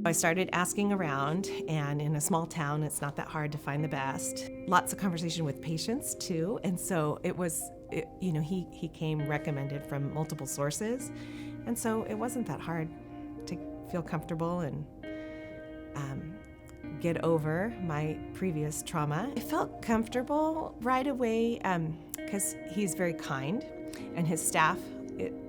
I started asking around, and in a small town, it's not that hard to find the best. Lots of conversation with patients too, and so he came recommended from multiple sources, and so it wasn't that hard to feel comfortable and get over my previous trauma. I felt comfortable right away because he's very kind, and his staff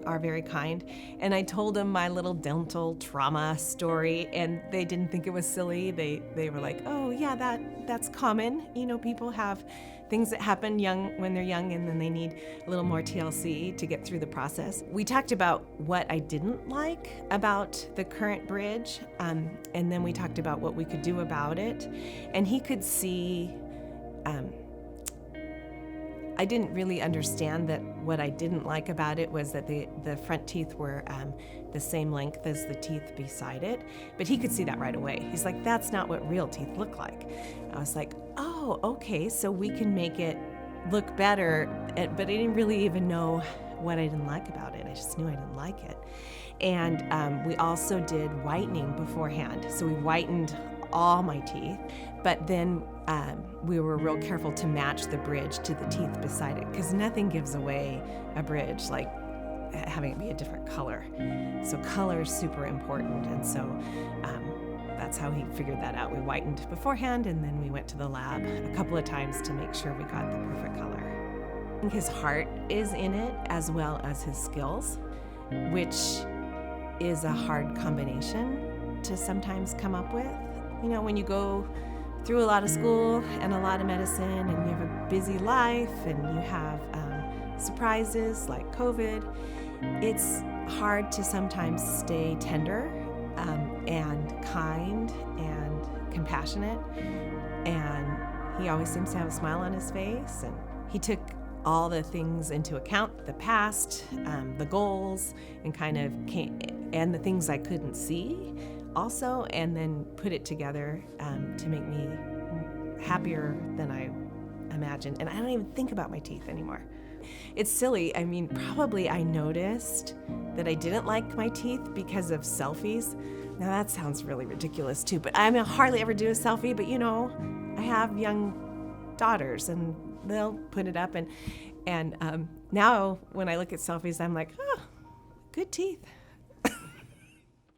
are very kind. And I told them my little dental trauma story, and they didn't think it was silly. They were like, "Oh yeah, that's common. People have things that happen when they're young, and then they need a little more TLC to get through the process." We talked about what I didn't like about the current bridge, and then we talked about what we could do about it. And he could see I didn't really understand that what I didn't like about it was that the front teeth were the same length as the teeth beside it, but he could see that right away. He's like, "That's not what real teeth look like." I was like, "Oh, okay, so we can make it look better," but I didn't really even know what I didn't like about it. I just knew I didn't like it. And we also did whitening beforehand, so we whitened all my teeth, but then we were real careful to match the bridge to the teeth beside it, because nothing gives away a bridge like having it be a different color. So color is super important, and so that's how he figured that out. We whitened beforehand, and then we went to the lab a couple of times to make sure we got the perfect color. His heart is in it as well as his skills, which is a hard combination to sometimes come up with. When you go through a lot of school and a lot of medicine, and you have a busy life, and you have surprises like COVID, it's hard to sometimes stay tender and kind and compassionate. And he always seems to have a smile on his face, and he took all the things into account, the past, the goals, and and the things I couldn't see also, and then put it together to make me happier than I imagined. And I don't even think about my teeth anymore. It's silly. Probably I noticed that I didn't like my teeth because of selfies. Now that sounds really ridiculous too, but I hardly ever do a selfie, but I have young daughters, and they'll put it up, and now when I look at selfies, I'm like, oh, good teeth.